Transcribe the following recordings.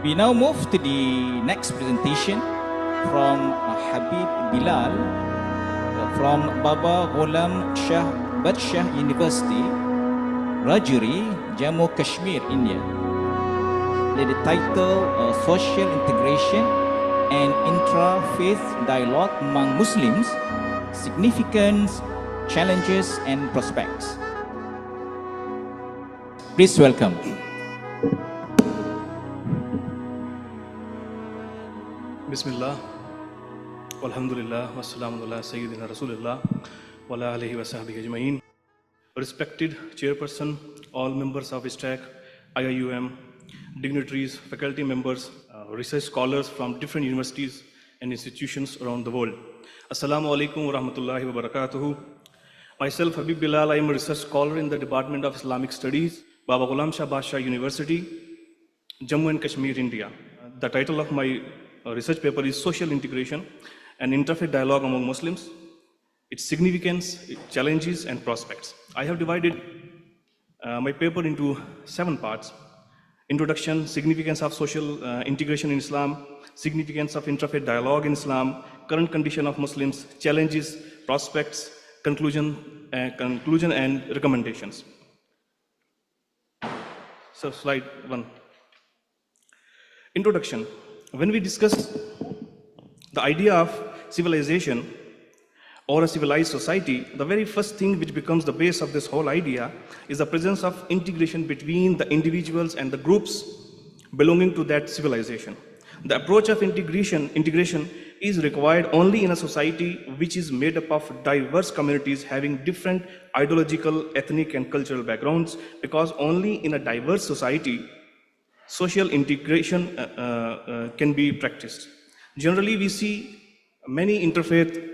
We now move to the next presentation from Habib Bilal from Baba Ghulam Shah Badshah University, Rajuri, Jammu Kashmir, India. The title Social Integration and Intra-faith Dialogue among Muslims, Significance, Challenges and Prospects. Please welcome. Bismillah, walhamdulillah, wassalamu ala sayyidina Rasulullah, wa ala alihi wa sahbihi ajma'in. Respected Chairperson, all members of ISTAC-IIUM, dignitaries, faculty members, research scholars from different universities and institutions around the world. Assalamu alaikum wa rahmatullahi wa barakatuhu. Myself, Habib Bilal, I am a research scholar in the Department of Islamic Studies, Baba Ghulam Shah Badshah University, Jammu and Kashmir, India. The title of my research paper is Social Integration and Interfaith Dialogue Among Muslims, its significance, its challenges and prospects. I have divided my paper into 7 parts. Introduction, significance of social integration in Islam, significance of interfaith dialogue in Islam, current condition of Muslims, challenges, prospects, conclusion and recommendations. So slide 1. Introduction. When we discuss the idea of civilization or a civilized society, the very first thing which becomes the base of this whole idea is the presence of integration between the individuals and the groups belonging to that civilization. The approach of integration is required only in a society which is made up of diverse communities having different ideological, ethnic and cultural backgrounds, because only in a diverse society social integration can be practiced. Generally, we see many interfaith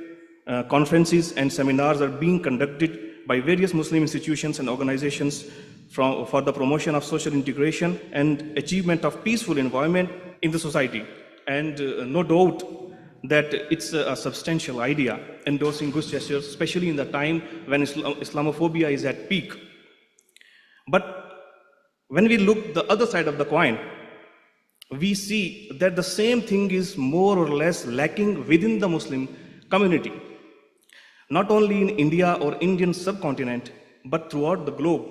conferences and seminars are being conducted by various Muslim institutions and organizations for the promotion of social integration and achievement of peaceful environment in the society. And no doubt that it's a substantial idea, endorsing good gestures, especially in the time when Islamophobia is at peak. But when we look the other side of the coin, we see that the same thing is more or less lacking within the Muslim community. Not only in India or Indian subcontinent, but throughout the globe.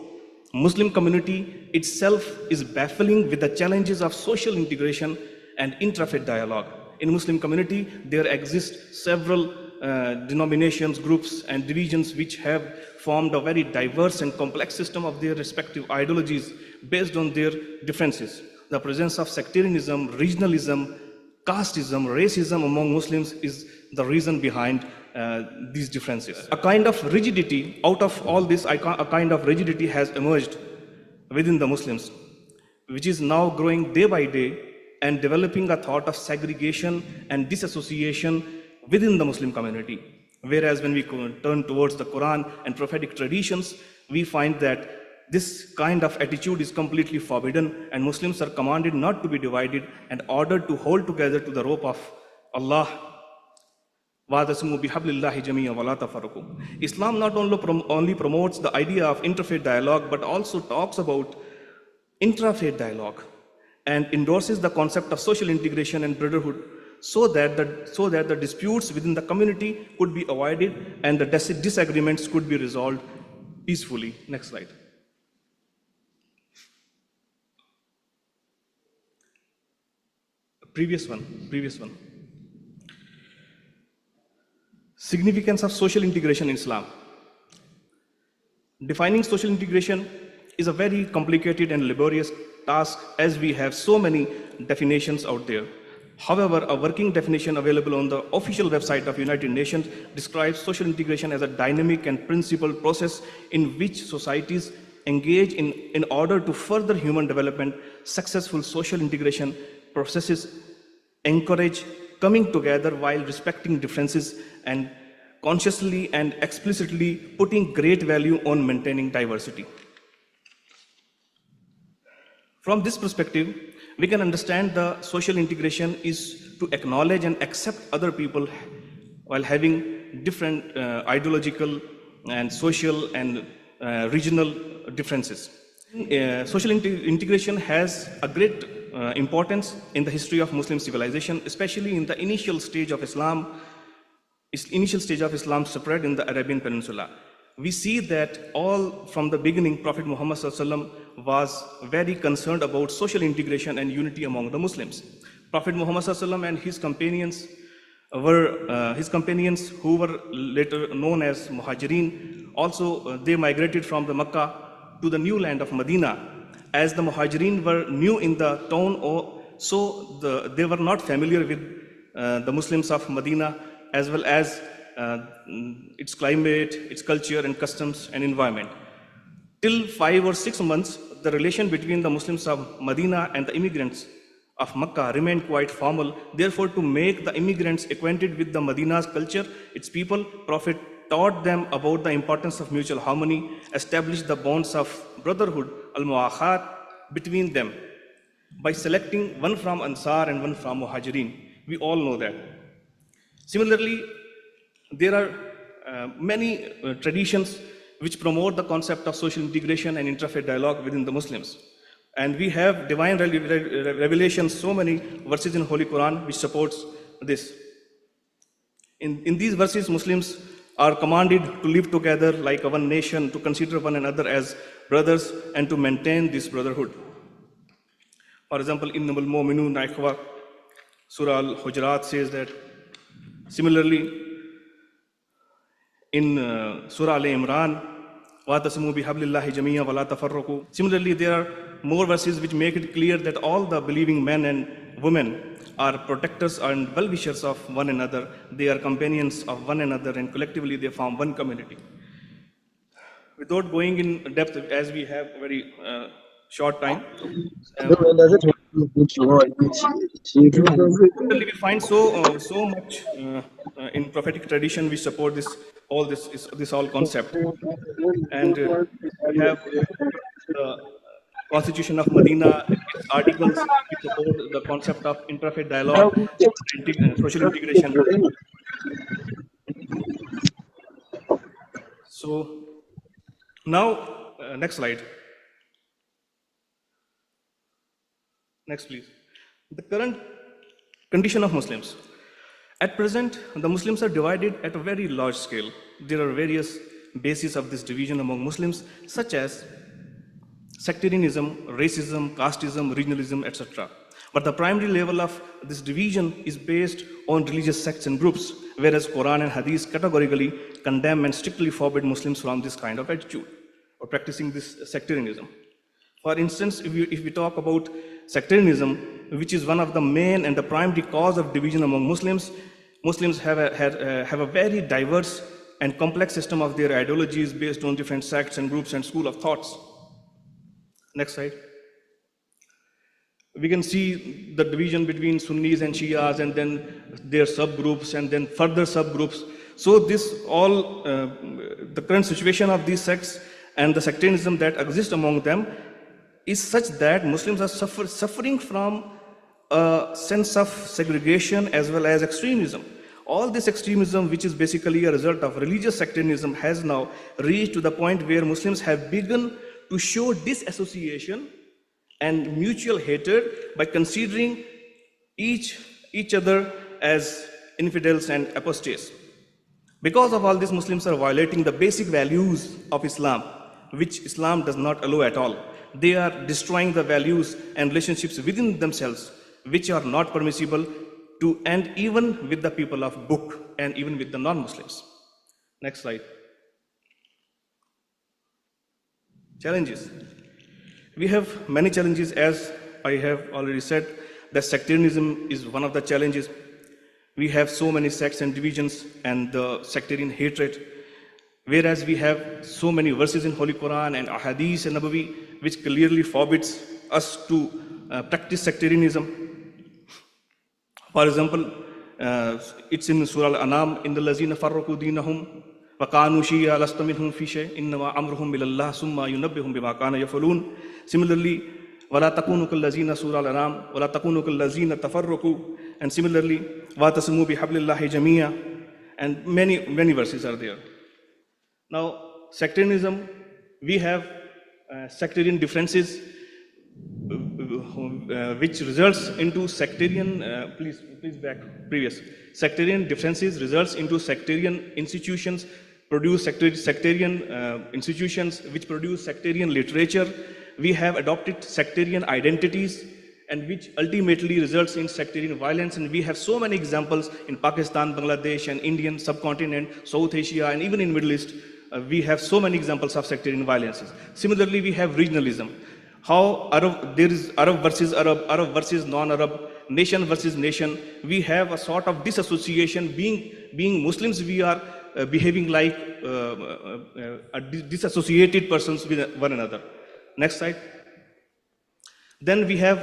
Muslim community itself is baffling with the challenges of social integration and interfaith dialogue. In Muslim community, there exist several denominations, groups and divisions which have formed a very diverse and complex system of their respective ideologies based on their differences. The presence of sectarianism, regionalism, casteism, racism among Muslims is the reason behind these differences. A kind of rigidity, out of all this, a kind of rigidity has emerged within the Muslims, which is now growing day by day and developing a thought of segregation and disassociation within the Muslim community. Whereas when we turn towards the Quran and prophetic traditions, we find that this kind of attitude is completely forbidden and Muslims are commanded not to be divided and ordered to hold together to the rope of Allah. Islam not only promotes the idea of interfaith dialogue, but also talks about intra-faith dialogue and endorses the concept of social integration and brotherhood so that the disputes within the community could be avoided and the disagreements could be resolved peacefully. Next slide. Previous one. Significance of social integration in Islam. Defining social integration is a very complicated and laborious task, as we have so many definitions out there. However, a working definition available on the official website of United Nations describes social integration as a dynamic and principled process in which societies engage in order to further human development. Successful social integration processes encourage coming together while respecting differences and consciously and explicitly putting great value on maintaining diversity. From this perspective, we can understand the social integration is to acknowledge and accept other people while having different ideological and social and regional differences. Social integration has a great importance in the history of Muslim civilization, especially in the initial stage of Islam's spread in the Arabian Peninsula. We see that all from the beginning, Prophet Muhammad SAW was very concerned about social integration and unity among the Muslims. Prophet Muhammad SAW and his companions who were later known as Muhajirin, also they migrated from the Makkah to the new land of Medina. As the Muhajirin were new in the town, they were not familiar with the Muslims of Medina, as well as its climate, its culture and customs and environment. Till 5 or 6 months, the relation between the Muslims of Medina and the immigrants of Makkah remained quite formal. Therefore, to make the immigrants acquainted with the Medina's culture, its people, Prophet taught them about the importance of mutual harmony, established the bonds of brotherhood, al-mu'akhat, between them by selecting one from Ansar and one from Muhajirin. We all know that. Similarly, there are many traditions which promote the concept of social integration and interfaith dialogue within the Muslims. And we have divine revelation, so many verses in Holy Quran which supports this. In these verses, Muslims are commanded to live together like one nation, to consider one another as brothers, and to maintain this brotherhood. For example, innamal mu'minuna ikhwa, Surah Al-Hujurat says that. Similarly, in Surah Al-Imran, وَاتَصِمُوا بِحَبْلِ اللَّهِ جَمِيعًا وَلَا تَفَرَّقُوا. Similarly, there are more verses which make it clear that all the believing men and women are protectors and well-wishers of one another. They are companions of one another, and collectively they form one community. Without going in depth, as we have a very short time, we find so much in prophetic tradition which support this whole concept. And we have the Constitution of Medina, its articles which support the concept of interfaith dialogue, social integration. So now, next slide. Next, please. The current condition of Muslims. At present, the Muslims are divided at a very large scale. There are various bases of this division among Muslims, such as sectarianism, racism, casteism, regionalism, etc. But the primary level of this division is based on religious sects and groups, whereas Quran and Hadith categorically condemn and strictly forbid Muslims from this kind of attitude or practicing this sectarianism. For instance, if we talk about sectarianism, which is one of the main and the primary cause of division among Muslims, Muslims have a very diverse and complex system of their ideologies based on different sects and groups and school of thoughts. Next slide. We can see the division between Sunnis and Shias, and then their subgroups, and then further subgroups. So this all, the current situation of these sects and the sectarianism that exists among them is such that Muslims are suffering from a sense of segregation as well as extremism. All this extremism, which is basically a result of religious sectarianism, has now reached to the point where Muslims have begun to show disassociation and mutual hatred by considering each other as infidels and apostates. Because of all this, Muslims are violating the basic values of Islam, which Islam does not allow at all. They are destroying the values and relationships within themselves, which are not permissible to end even with the people of book and even with the non-Muslims. Next slide. Challenges. We have many challenges, as I have already said, that sectarianism is one of the challenges. We have so many sects and divisions and the sectarian hatred, whereas we have so many verses in Holy Quran and Ahadith and Nabawi which clearly forbids us to practice sectarianism. For example, it's in Surah Al-Anam, in the lazina farraqu dinahum wa kanu shiyya lasta minhum fi shay innama amruhum ila Allah summa yunabbihum bima kana yafalun. Similarly, wala takunu kal lazina, Surah Al-Anam, wala takunu kal lazina tafarraqu, and similarly wa'tasimu bihablillahi jamia, and many verses are there. Now, sectarianism, we have sectarian differences, which results into sectarian, please back, previous. Sectarian differences results into sectarian institutions, produce sectarian institutions which produce sectarian literature. We have adopted sectarian identities, and which ultimately results in sectarian violence. And we have so many examples in Pakistan, Bangladesh, and Indian subcontinent, South Asia, and even in Middle East. We have so many examples of sectarian violences. Similarly, we have regionalism. How there is Arab versus Arab, Arab versus non-Arab, nation versus nation. We have a sort of disassociation. Being Muslims, we are behaving like disassociated persons with one another. Next slide. Then we have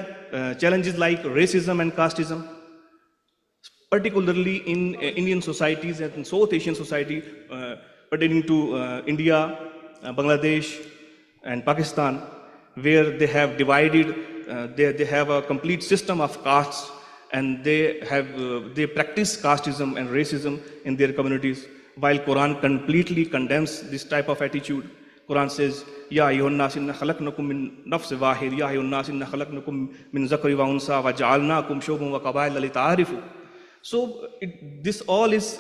challenges like racism and casteism, particularly in Indian societies and in South Asian society, pertaining to India, Bangladesh, and Pakistan, where they have divided, they have a complete system of castes, and they practice casteism and racism in their communities, while Quran completely condemns this type of attitude. Quran says, Ya ayyuhan nas inna khalaqnakum min nafsin wahid, Ya ayyuhan nas inna khalaqnakum min zakari wa unsa wa ja'alnakum shu'uban wa qabaila lita'arifu. So this all is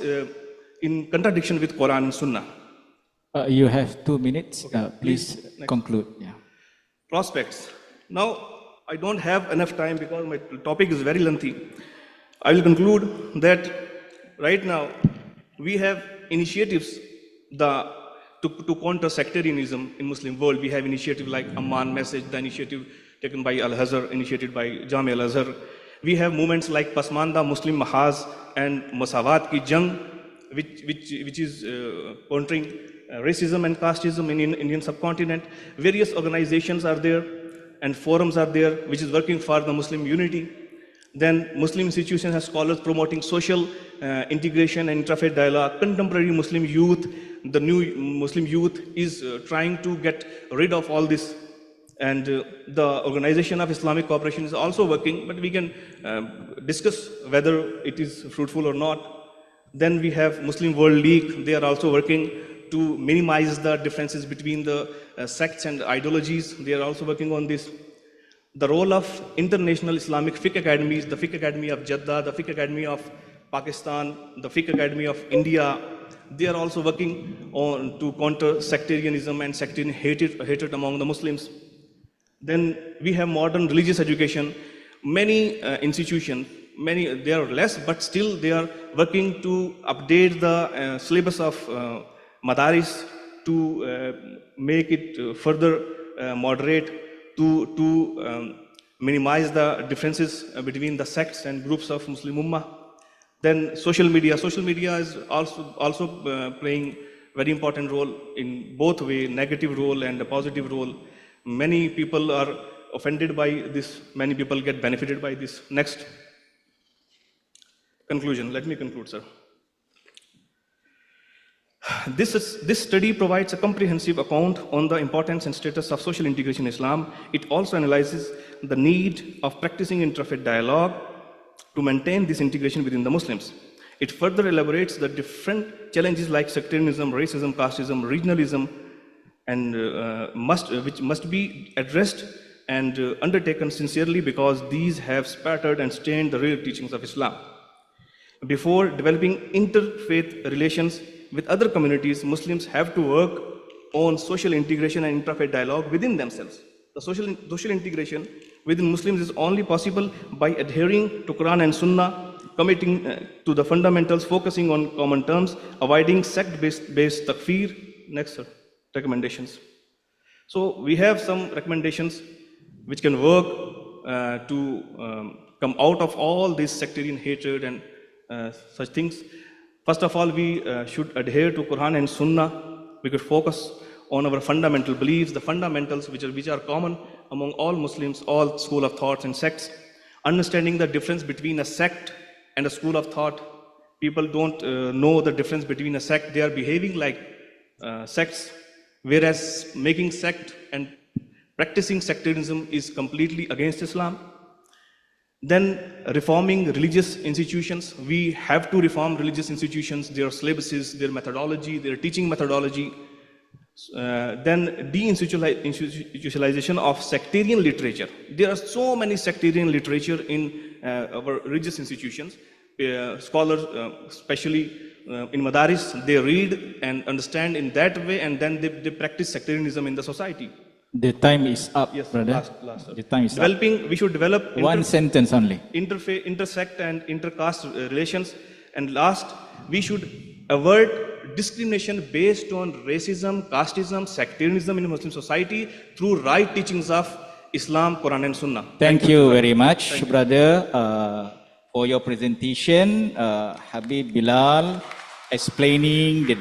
in contradiction with Quran and Sunnah. You have 2 minutes. Okay, Please next. conclude. Yeah. Prospects. Now, I don't have enough time because my topic is very lengthy. I will conclude that right now we have initiatives to counter sectarianism in Muslim world. We have initiatives like Amman Message, the initiative taken by Al-Azhar, initiated by Jami Al-Azhar. We have movements like Pasmanda, Muslim Mahaz, and Masawat Ki Jang, which is countering racism and casteism in Indian subcontinent. Various organizations are there and forums are there, which is working for the Muslim unity. Then Muslim institutions and scholars promoting social integration and interfaith dialogue. Contemporary Muslim youth, the new Muslim youth is trying to get rid of all this. And the Organization of Islamic Cooperation is also working, but we can discuss whether it is fruitful or not. Then we have Muslim World League. They are also working to minimize the differences between the sects and ideologies. They are also working on this. The role of international Islamic fiqh academies, the Fiqh Academy of Jeddah, the Fiqh Academy of Pakistan, the Fiqh Academy of India, they are also working on to counter sectarianism and sectarian hatred among the Muslims. Then we have modern religious education. Many institutions, they are less, but still they are working to update the syllabus of Madaris to make it further moderate, to minimize the differences between the sects and groups of Muslim Ummah. Then social media is also playing very important role in both way, negative role and a positive role. Many people are offended by this, many people get benefited by this. Next. Conclusion. Let me conclude, sir. This study provides a comprehensive account on the importance and status of social integration in Islam. It also analyzes the need of practicing interfaith dialogue to maintain this integration within the Muslims. It further elaborates the different challenges like sectarianism, racism, casteism, regionalism, and which must be addressed and undertaken sincerely, because these have spattered and stained the real teachings of Islam. Before developing interfaith relations with other communities, Muslims have to work on social integration and interfaith dialogue within themselves. The social integration within Muslims is only possible by adhering to Quran and Sunnah, committing to the fundamentals, focusing on common terms, avoiding sect-based takfir. Next, sir. Recommendations. So we have some recommendations which can work to come out of all this sectarian hatred and such things. First of all, we should adhere to Quran and Sunnah. We could focus on our fundamental beliefs, the fundamentals which are common among all Muslims, all school of thoughts and sects. Understanding the difference between a sect and a school of thought. People don't know the difference between a sect. They are behaving like sects, whereas making sect and practicing sectarianism is completely against Islam. Then reforming religious institutions. We have to reform religious institutions, their syllabuses, their methodology, their teaching methodology. Then deinstitutionalization of sectarian literature. There are so many sectarian literature in our religious institutions. Scholars, especially in Madaris, they read and understand in that way, and then they practice sectarianism in the society. The time is up, Yes, brother. last. The time is Developing, we should develop up. One sentence only. interfaith, intersect and intercaste relations. And last, we should avert discrimination based on racism, casteism, sectarianism in Muslim society through right teachings of Islam, Quran and Sunnah. Thank you very much, brother, for your presentation. Habib Bilal explaining the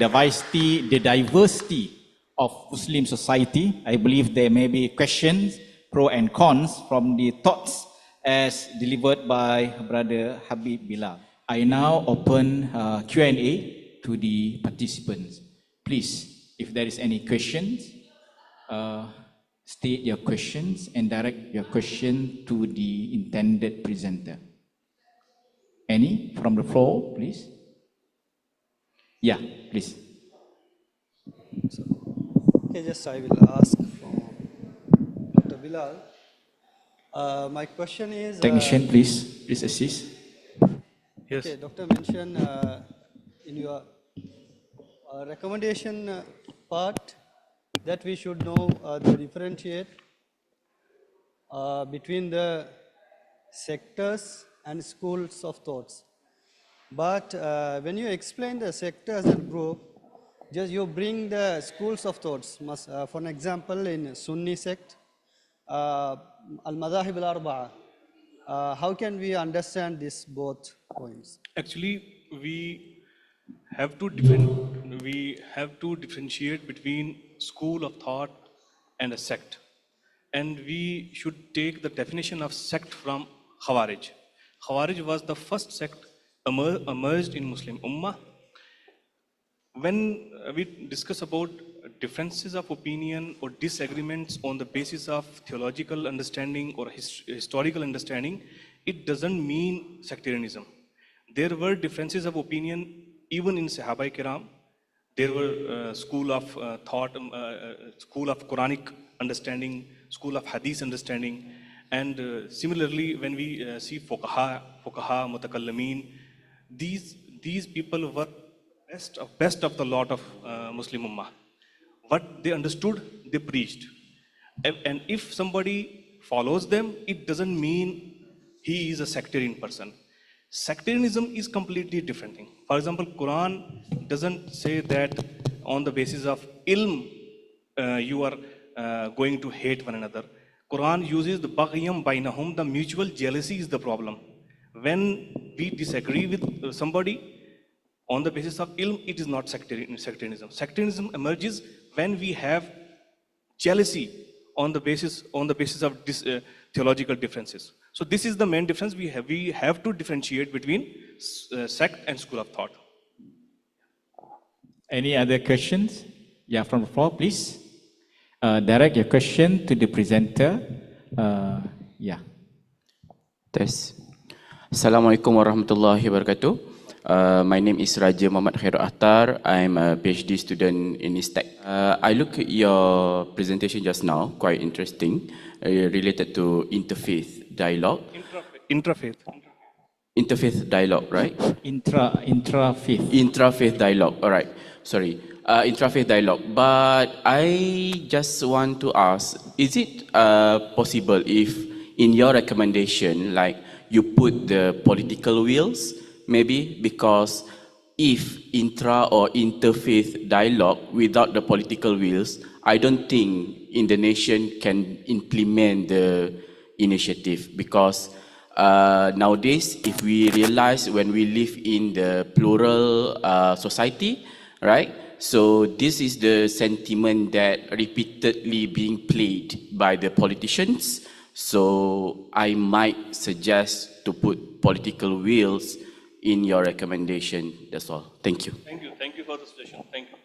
diversity of Muslim society. I believe there may be questions, pro and cons, from the thoughts as delivered by brother Habib Bilal. I now open Q&A to the participants. Please, if there is any questions, state your questions and direct your question to the intended presenter. Any from the floor, please? Yeah, please. Okay, just I will ask Dr. Bilal. My question is... Technician, please assist. Yes. Okay, Doctor mentioned in your recommendation part that we should know the differentiate between the sectors and schools of thoughts. But when you explain the sectors and group, just you bring the schools of thoughts. For an example, in Sunni sect, Al-Madahib al-Arba'a, how can we understand these both points? Actually, we have to differentiate between school of thought and a sect. And we should take the definition of sect from Khawarij. Khawarij was the first sect emerged in Muslim Ummah. When we discuss about differences of opinion or disagreements on the basis of theological understanding or historical understanding, it doesn't mean sectarianism. There were differences of opinion even in Sahaba Kiram. There were school of thought, school of Quranic understanding, school of Hadith understanding, and similarly when we see Fuqaha, Mutakallimin, these people were best of the lot of Muslim Ummah. What they understood, they preached. And if somebody follows them, it doesn't mean he is a sectarian person. Sectarianism is completely different thing. For example, Quran doesn't say that on the basis of ilm you are going to hate one another. Quran uses the baghiyam bainahum, the mutual jealousy is the problem. When we disagree with somebody on the basis of ilm, it is not sectarianism. Sectarianism emerges when we have jealousy on the basis of theological differences. So this is the main difference. We have to differentiate between sect and school of thought. Any other questions? Yeah, from the floor, please. Direct your question to the presenter. Yeah. Tes. Assalamualaikum warahmatullahi wabarakatuh. My name is Raja Muhammad Khairul Ahtar. I'm a PhD student in ISTAC. I look at your presentation just now, quite interesting, related to interfaith dialogue. Intra-faith. Interfaith dialogue, right? Intra-faith. Intra-faith dialogue, all right. Sorry. Intra-faith dialogue. But I just want to ask, is it possible if in your recommendation, like you put the political wills, maybe because if intra or interfaith dialogue without the political wills, I don't think Indonesia can implement the initiative, because nowadays, if we realize when we live in the plural society, right? So this is the sentiment that repeatedly being played by the politicians. So I might suggest to put political wills in your recommendation. That's all. Thank you. Thank you for the suggestion. Thank you.